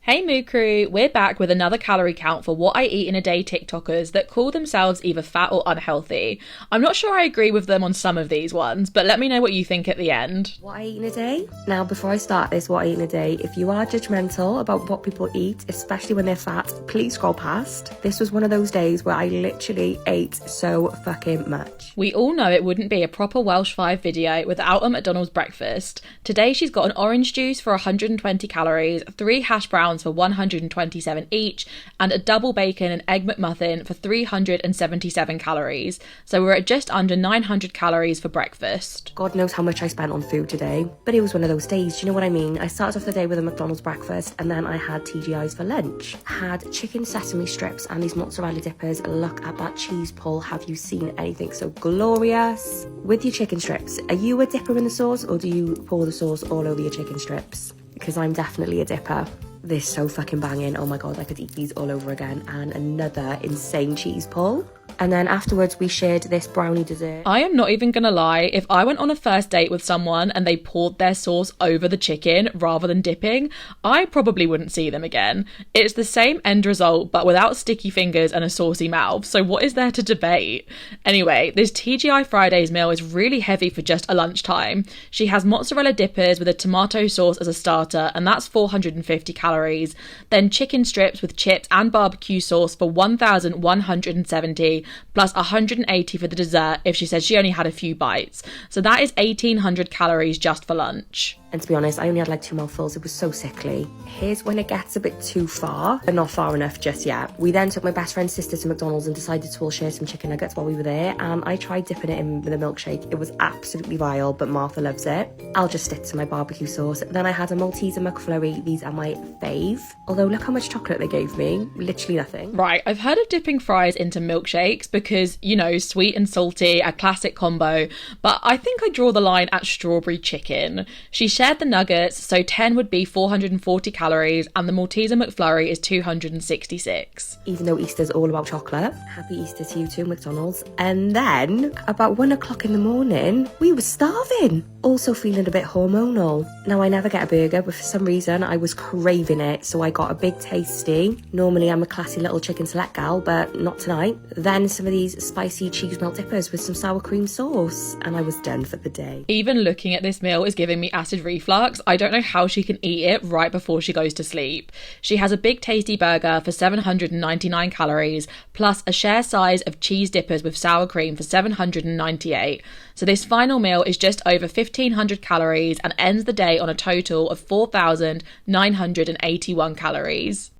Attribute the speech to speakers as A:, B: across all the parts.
A: Hey Moo Crew, we're back with another calorie count for what I eat in a day TikTokers that call themselves either fat or unhealthy. I'm not sure I agree with them on some of these ones, but let me know what you think at the end.
B: What I eat in a day? Now, before I start this, what I eat in a day, if you are judgmental about what people eat, especially when they're fat, please scroll past. This was one of those days where I literally ate so fucking much.
A: We all know it wouldn't be a proper Welsh 5 video without a McDonald's breakfast. Today she's got an orange juice for 120 calories, 3 hash browns for 127 each, and a double bacon and egg McMuffin for 377 calories. So we're at just under 900 calories for breakfast.
B: God knows how much I spent on food today, but it was one of those days, do you know what I mean? I started off the day with a McDonald's breakfast and then I had TGI's for lunch. Had chicken sesame strips and these mozzarella dippers. Look at that cheese pull. Have you seen anything so glorious? With your chicken strips, are you a dipper in the sauce or do you pour the sauce all over your chicken strips? Because I'm definitely a dipper. They're so fucking banging. Oh my God, I could eat these all over again. And another insane cheese pull. And then afterwards we shared this brownie dessert.
A: I am not even gonna lie, if I went on a first date with someone and they poured their sauce over the chicken rather than dipping, I probably wouldn't see them again. It's the same end result but without sticky fingers and a saucy mouth, so what is there to debate? Anyway, this TGI Fridays meal is really heavy for just a lunchtime. She has mozzarella dippers with a tomato sauce as a starter and that's 450 calories. Then chicken strips with chips and barbecue sauce for 1,170 plus 180 for the dessert if she says she only had a few bites. So that is 1,800 calories just for lunch.
B: And to be honest, I only had like 2 mouthfuls. It was so sickly. Here's when it gets a bit too far, but not far enough just yet. We then took my best friend's sister to McDonald's and decided to all share some chicken nuggets while we were there. And I tried dipping it in with a milkshake. It was absolutely vile, but Martha loves it. I'll just stick to my barbecue sauce. Then I had a Malteser McFlurry. These are my fave. Although look how much chocolate they gave me. Literally nothing.
A: Right, I've heard of dipping fries into milkshakes because, you know, sweet and salty, a classic combo. But I think I draw the line at strawberry chicken. She shared the nuggets, so 10 would be 440 calories and the Malteser McFlurry is 266.
B: Even though Easter's all about chocolate. Happy Easter to you too, McDonald's. And then, about 1 o'clock in the morning, we were starving. Also feeling a bit hormonal. Now, I never get a burger, but for some reason, I was craving it, so I got a big tasty. Normally, I'm a classy little chicken select gal, but not tonight. Then some of these spicy cheese melt dippers with some sour cream sauce, and I was done for the day.
A: Even looking at this meal is giving me acid reflux. I don't know how she can eat it right before she goes to sleep. She has a big tasty burger for 799 calories, plus a share size of cheese dippers with sour cream for 798. So this final meal is just over 1,500 calories and ends the day on a total of 4,981 calories.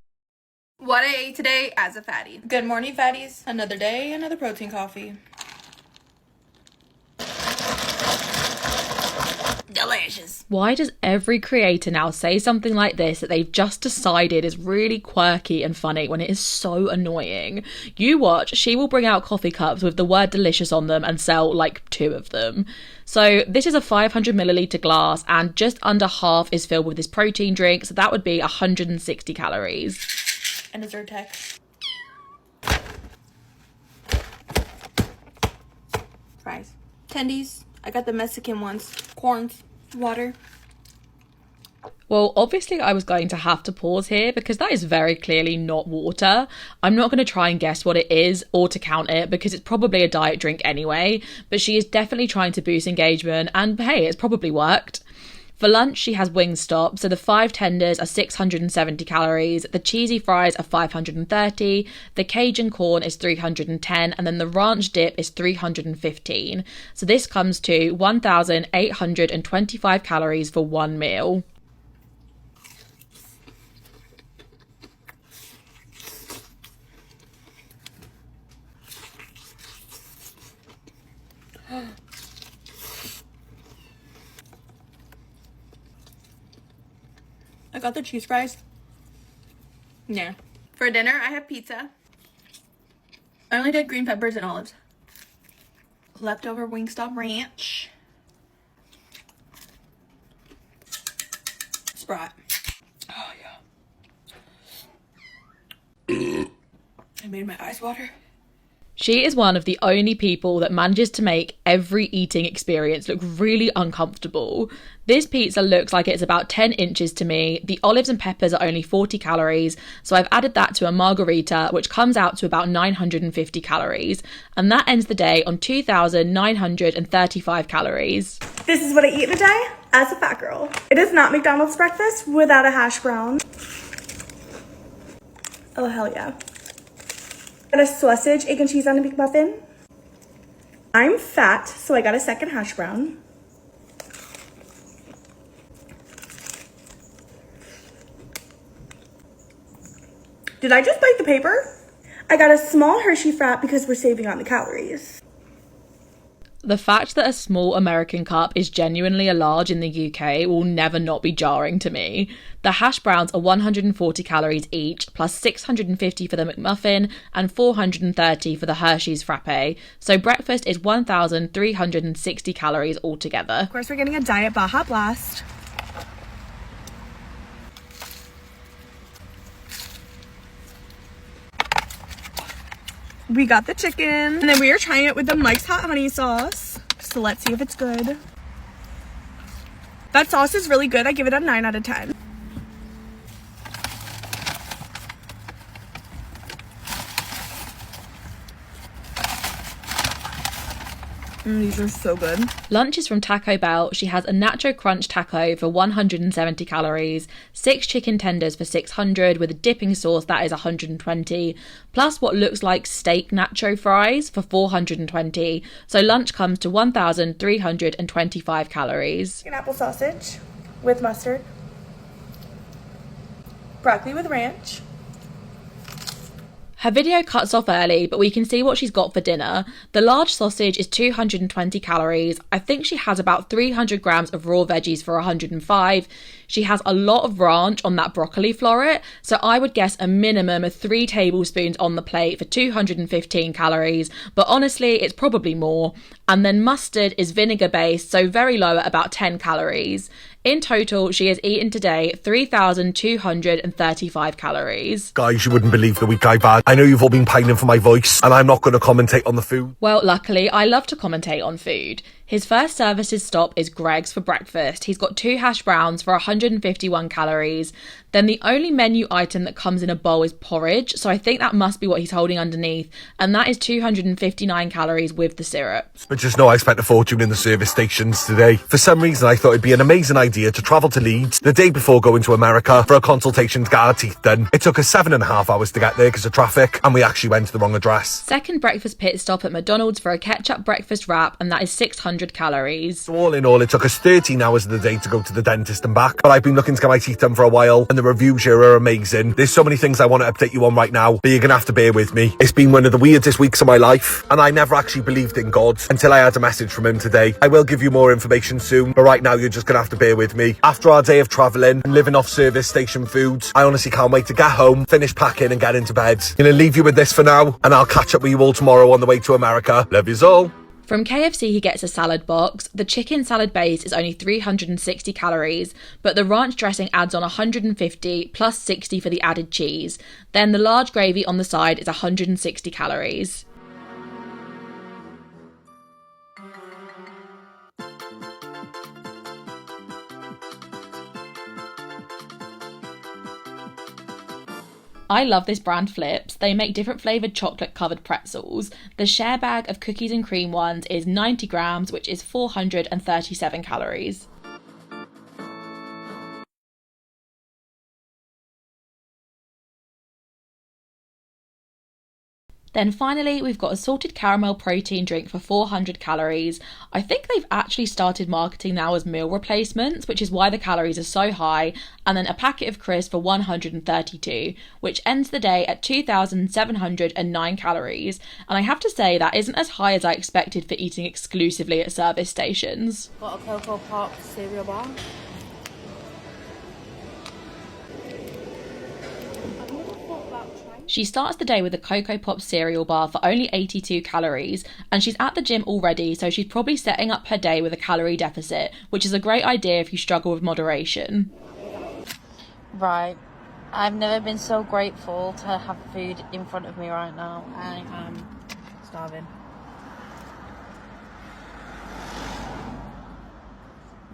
C: What I ate today as a fatty. Good morning, fatties. Another day, another protein coffee. Delicious.
A: Why does every creator now say something like this that they've just decided is really quirky and funny when it is so annoying? You watch, she will bring out coffee cups with the word delicious on them and sell like 2 of them. So this is a 500 milliliter glass and just under half is filled with this protein drink, so that would be 160 calories.
C: And dessert text. Fries. Tendies. I got the Mexican ones. Corns. Water.
A: Well, obviously I was going to have to pause here because that is very clearly not water. I'm not going to try and guess what it is or to count it because it's probably a diet drink anyway, but she is definitely trying to boost engagement and hey, it's probably worked. For lunch, she has Wingstop, so the 5 tenders are 670 calories, the cheesy fries are 530, the Cajun corn is 310, and then the ranch dip is 315. So this comes to 1,825 calories for one meal.
C: I got the cheese fries. Yeah. For dinner, I have pizza. I only did green peppers and olives. Leftover Wingstop ranch. Sprite. Oh, yeah. I made my eyes water.
A: She is one of the only people that manages to make every eating experience look really uncomfortable. This pizza looks like it's about 10 inches to me. The olives and peppers are only 40 calories, so I've added that to a margarita, which comes out to about 950 calories. And that ends the day on 2,935 calories.
D: This is what I eat in a day as a fat girl. It is not McDonald's breakfast without a hash brown. Oh, hell yeah. Got a sausage, egg and cheese on a McMuffin. I'm fat, so I got a second hash brown. Did I just bite the paper? I got a small Hershey frat because we're saving on the calories.
A: The fact that a small American cup is genuinely a large in the UK will never not be jarring to me. The hash browns are 140 calories each, plus 650 for the McMuffin and 430 for the Hershey's frappe. So breakfast is 1,360 calories altogether.
D: Of course, we're getting a Diet Baja Blast. We got the chicken, and then we are trying it with the Mike's Hot Honey Sauce. So let's see if it's good. That sauce is really good. I give it a 9 out of 10. These are so good.
A: Lunch is from Taco Bell. She has a Nacho Crunch taco for 170 calories, 6 chicken tenders for 600 with a dipping sauce that is 120, plus what looks like steak nacho fries for 420. So lunch comes to 1,325 calories.
D: An apple sausage with mustard. Broccoli with ranch.
A: Her video cuts off early, but we can see what she's got for dinner. The large sausage is 220 calories. I think she has about 300 grams of raw veggies for 105. She has a lot of ranch on that broccoli floret, so I would guess a minimum of 3 tablespoons on the plate for 215 calories, but honestly, it's probably more. And then mustard is vinegar based, so very low at about 10 calories. In total, she has eaten today 3,235 calories.
E: Guys, you wouldn't believe the week I've had. I know you've all been pining for my voice, and I'm not going to commentate on the food.
A: Well, luckily, I love to commentate on food. His first services stop is Greg's for breakfast. He's got 2 hash browns for 151 calories. Then the only menu item that comes in a bowl is porridge, so I think that must be what he's holding underneath, and that is 259 calories with the syrup.
E: But just know I spent a fortune in the service stations today. For some reason, I thought it'd be an amazing idea to travel to Leeds the day before going to America for a consultation to get our teeth done. It took us 7.5 hours to get there because of traffic, and we actually went to the wrong address.
A: Second breakfast pit stop at McDonald's for a ketchup breakfast wrap, and that is 600 calories.
E: So all in all, it took us 13 hours of the day to go to the dentist and back. But I've been looking to get my teeth done for a while, and the reviews here are amazing. There's so many things I want to update you on right now, but you're gonna have to bear with me. It's been one of the weirdest weeks of my life, and I never actually believed in God until I had a message from him today. I will give you more information soon, but right now you're just gonna have to bear with me. After our day of travelling and living off service station food, I honestly can't wait to get home, finish packing and get into bed. Gonna leave you with this for now, and I'll catch up with you all tomorrow on the way to America. Love yous all.
A: From KFC, he gets a salad box. The chicken salad base is only 360 calories, but the ranch dressing adds on 150 plus 60 for the added cheese. Then the large gravy on the side is 160 calories. I love this brand Flips. They make different flavoured chocolate covered pretzels. The share bag of cookies and cream ones is 90 grams, which is 437 calories. Then finally, we've got a salted caramel protein drink for 400 calories. I think they've actually started marketing now as meal replacements, which is why the calories are so high, and then a packet of crisps for 132, which ends the day at 2,709 calories. And I have to say that isn't as high as I expected for eating exclusively at service stations.
F: Got a Cocoa Pop cereal bar.
A: She starts the day with a Cocoa Pop cereal bar for only 82 calories, and she's at the gym already, so she's probably setting up her day with a calorie deficit, which is a great idea if you struggle with moderation.
F: Right. I've never been so grateful to have food in front of me right now. I am starving.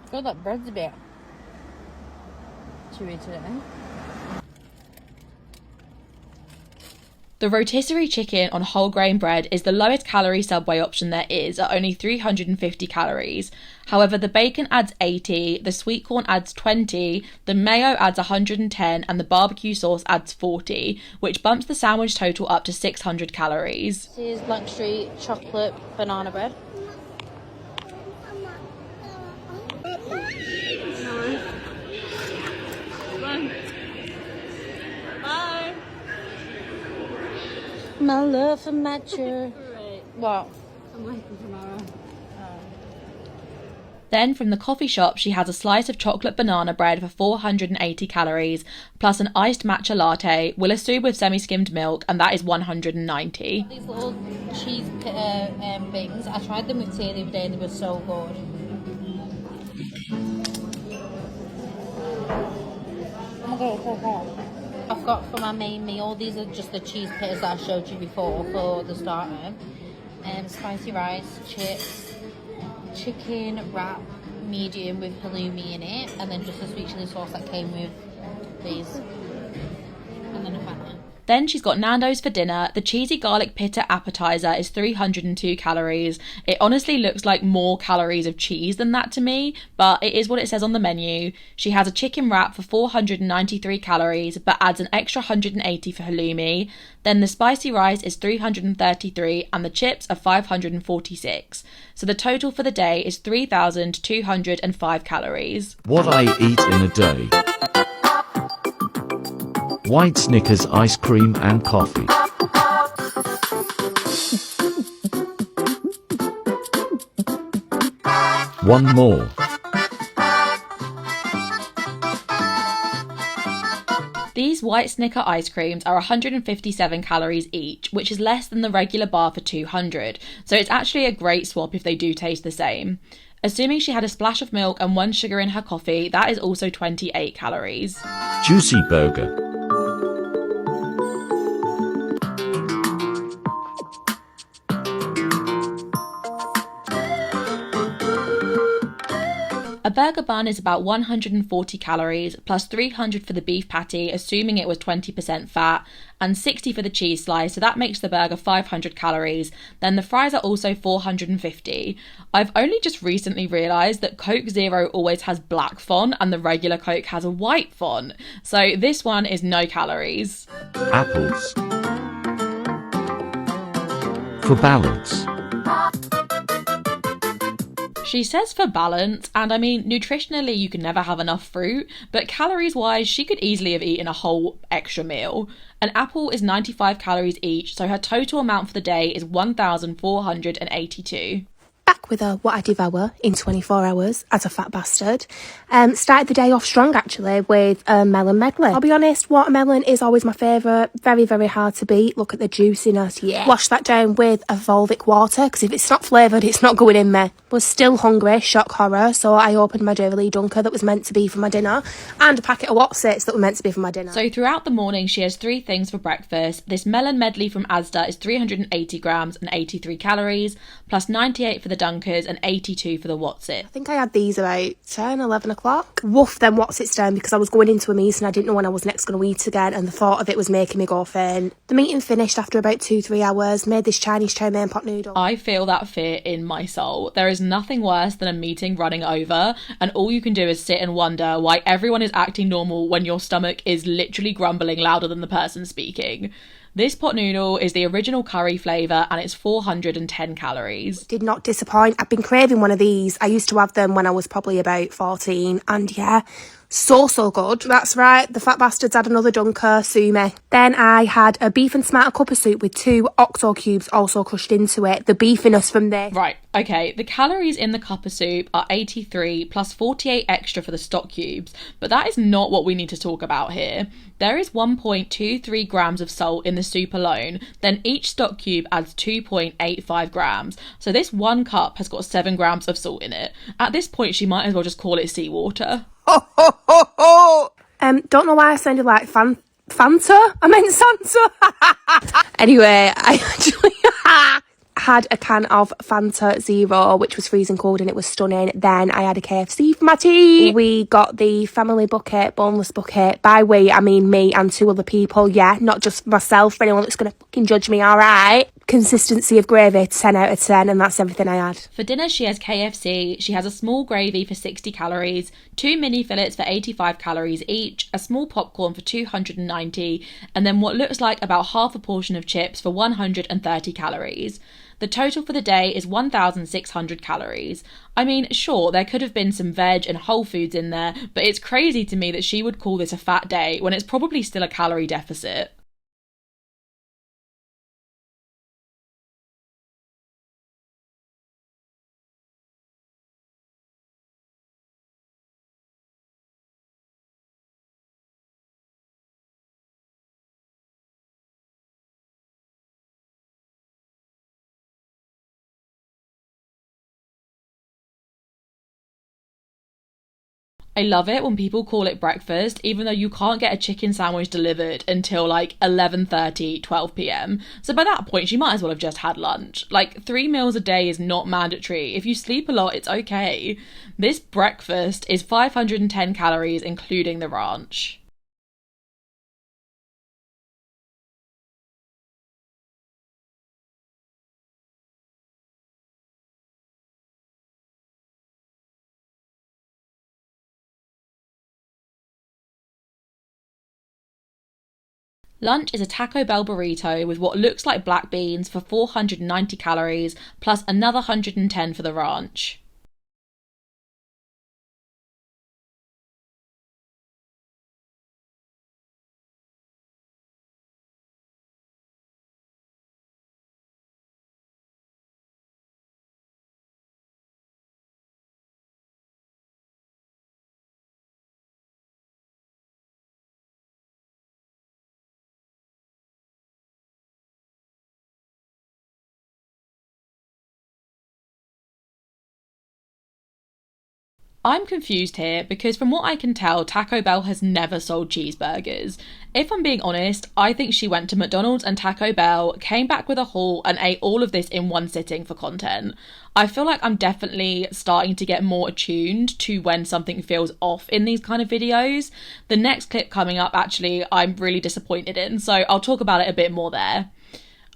F: I feel like bread's a bit chewy today.
A: The rotisserie chicken on whole grain bread is the lowest calorie Subway option there is at only 350 calories. However, the bacon adds 80, the sweet corn adds 20, the mayo adds 110 and the barbecue sauce adds 40, which bumps the sandwich total up to 600 calories.
F: This is Blank Street chocolate banana bread.
C: Bye.
F: My love for matcha. What?
C: I'm working tomorrow.
A: Then from the coffee shop, she has a slice of chocolate banana bread for 480 calories, plus an iced matcha latte, Willisou with semi-skimmed milk, and that is 190.
F: These little cheese things, I tried them with tea the other day and they were so good. Oh my god, so hot. I've got for my main meal, these are just the cheese pittas that I showed you before for the starter. Spicy rice, chips, chicken wrap, medium with halloumi in it, and then just a sweet chilli sauce that came with these. And then a Fanta.
A: Then she's got Nando's for dinner. The cheesy garlic pitta appetizer is 302 calories. It honestly looks like more calories of cheese than that to me, but it is what it says on the menu. She has a chicken wrap for 493 calories, but adds an extra 180 for halloumi. Then the spicy rice is 333 and the chips are 546. So the total for the day is 3,205 calories.
G: What I eat in a day. White Snickers ice cream and coffee. One more.
A: These white Snicker ice creams are 157 calories each, which is less than the regular bar for 200, so it's actually a great swap if they do taste the same. Assuming she had a splash of milk and 1 sugar in her coffee, that is also 28 calories.
G: Juicy burger.
A: A burger bun is about 140 calories, plus 300 for the beef patty, assuming it was 20% fat, and 60 for the cheese slice, so that makes the burger 500 calories. Then the fries are also 450. I've only just recently realised that Coke Zero always has black font and the regular Coke has a white font, so this one is no calories.
G: Apples. For balance.
A: She says for balance, and I mean, nutritionally you can never have enough fruit, but calories wise, she could easily have eaten a whole extra meal. An apple is 95 calories each, so her total amount for the day is 1,482.
B: Back with a what I devour in 24 hours as a fat bastard. Started the day off strong actually with a melon medley. I'll be honest, watermelon is always my favourite. Very, very hard to beat. Look at the juiciness, yeah. Wash that down with a Volvic water because if it's not flavoured, it's not going in me. Was still hungry, shock horror, so I opened my udderly dunker that was meant to be for my dinner and a packet of Watsits that were meant to be for my dinner.
A: So throughout the morning, she has 3 things for breakfast. This melon medley from Asda is 380 grams and 83 calories, plus 98 for the Dunkers and 82 for the Watsit.
B: I think I had these about 10, 11 o'clock. Woof them Watsits down because I was going into a meeting. I didn't know when I was next going to eat again and the thought of it was making me go faint. The meeting finished after about 2-3 hours. Made this Chinese chow mein pot noodle.
A: I feel that fear in my soul. There is nothing worse than a meeting running over and all you can do is sit and wonder why everyone is acting normal when your stomach is literally grumbling louder than the person speaking. This pot noodle is the original curry flavour and it's 410 calories.
B: Did not disappoint. I've been craving one of these. I used to have them when I was probably about 14 and yeah, so good. That's right, the fat bastards had another dunker, sue me. Then I had a beef and tomato cup of soup with 2 Octo cubes also crushed into it. The beefiness from this.
A: Right, okay, the calories in the cup of soup are 83 plus 48 extra for the stock cubes, but that is not what we need to talk about here. There is 1.23 grams of salt in the soup alone, then each stock cube adds 2.85 grams. So this 1 cup has got 7 grams of salt in it. At this point, she might as well just call it seawater.
B: Don't know why I sounded like Fanta? I meant Santa. Anyway, I actually had a can of Fanta Zero, which was freezing cold and it was stunning. Then I had a KFC for my tea. We got the family bucket, boneless bucket. By we, I mean me and 2 other people, yeah, not just myself, for anyone that's going to fucking judge me, alright? Consistency of gravy, 10 out of 10, and that's everything I had.
A: For dinner, she has KFC, she has a small gravy for 60 calories, 2 mini fillets for 85 calories each, a small popcorn for 290, and then what looks like about half a portion of chips for 130 calories. The total for the day is 1,600 calories. I mean, sure, there could have been some veg and whole foods in there, but it's crazy to me that she would call this a fat day when it's probably still a calorie deficit. I love it when people call it breakfast, even though you can't get a chicken sandwich delivered until like 11:30, 12 p.m. So by that point, she might as well have just had lunch. Like, 3 meals a day is not mandatory. If you sleep a lot, it's okay. This breakfast is 510 calories, including the ranch. Lunch is a Taco Bell burrito with what looks like black beans for 490 calories, plus another 110 for the ranch. I'm confused here because from what I can tell, Taco Bell has never sold cheeseburgers. If I'm being honest, I think she went to McDonald's and Taco Bell, came back with a haul and ate all of this in one sitting for content. I feel like I'm definitely starting to get more attuned to when something feels off in these kind of videos. The next clip coming up, actually, I'm really disappointed in, so I'll talk about it a bit more there.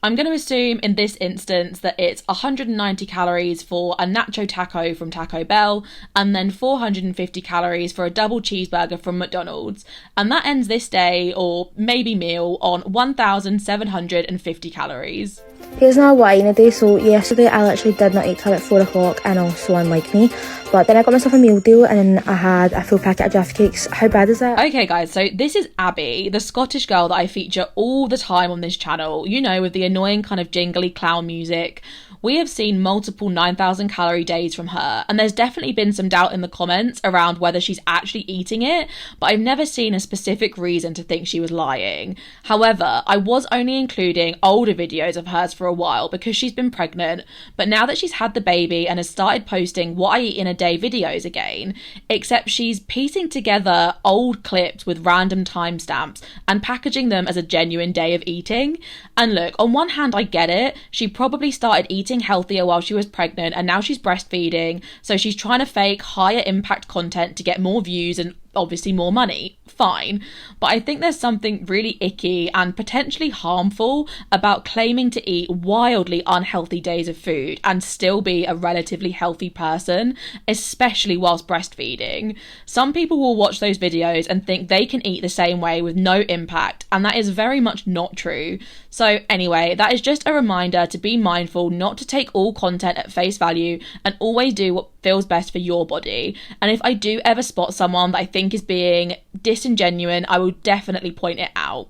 A: I'm going to assume in this instance that it's 190 calories for a nacho taco from Taco Bell and then 450 calories for a double cheeseburger from McDonald's. And that ends this day, or maybe meal, on 1,750 calories.
H: Here's now what I do. So yesterday I literally did not eat till at 4 o'clock, and also unlike me. But then I got myself a meal deal and I had a full packet of Jaffa cakes. How bad is that?
A: Okay guys, so this is Abby, the Scottish girl that I feature all the time on this channel, you know, with the annoying kind of jingly clown music. We have seen multiple 9,000 calorie days from her, and there's definitely been some doubt in the comments around whether she's actually eating it, but I've never seen a specific reason to think she was lying. However, I was only including older videos of hers for a while because she's been pregnant, but now that she's had the baby and has started posting what I eat in a day videos again, except she's piecing together old clips with random timestamps and packaging them as a genuine day of eating. And look, on one hand I get it, she probably started eating healthier while she was pregnant and now she's breastfeeding, so she's trying to fake higher impact content to get more views and obviously more money. Fine, but I think there's something really icky and potentially harmful about claiming to eat wildly unhealthy days of food and still be a relatively healthy person, especially whilst breastfeeding. Some people will watch those videos and think they can eat the same way with no impact, and that is very much not true. So anyway, that is just a reminder to be mindful not to take all content at face value and always do what feels best for your body. And if I do ever spot someone that I think is being disingenuine, I will definitely point it out.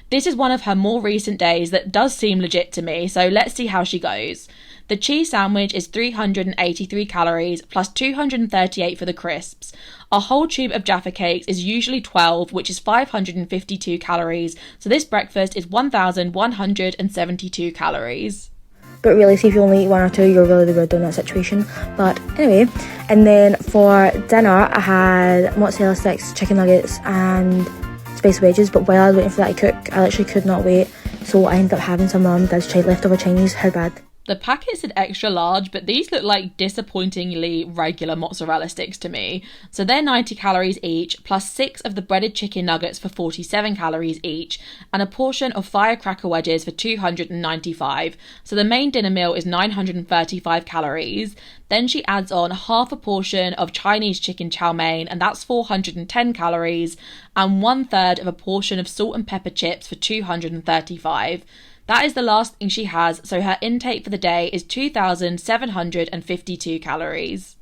A: This is one of her more recent days that does seem legit to me, so let's see how she goes. The cheese sandwich is 383 calories plus 238 for the crisps. A whole tube of Jaffa cakes is usually 12, which is 552 calories, so this breakfast is 1,172 calories.
H: But really, see if you only eat 1 or 2, you're really good in that situation. But anyway, and then for dinner I had mozzarella sticks, chicken nuggets and spicy wedges. But while I was waiting for that to cook, I literally could not wait, so I ended up having some mum dad's leftover Chinese. How bad?
A: The packet said extra large, but these look like disappointingly regular mozzarella sticks to me. So they're 90 calories each, plus 6 of the breaded chicken nuggets for 47 calories each, and a portion of firecracker wedges for 295. So the main dinner meal is 935 calories. Then she adds on half a portion of Chinese chicken chow mein, and that's 410 calories, and 1/3 of a portion of salt and pepper chips for 235. That is the last thing she has, so her intake for the day is 2,752 calories.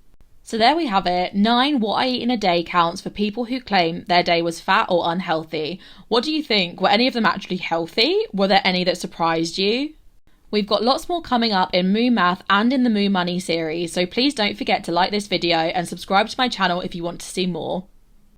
A: So there we have it, 9 what I eat in a day counts for people who claim their day was fat or unhealthy. What do you think? Were any of them actually healthy? Were there any that surprised you? We've got lots more coming up in Moo Math and in the Moo Money series, so please don't forget to like this video and subscribe to my channel if you want to see more.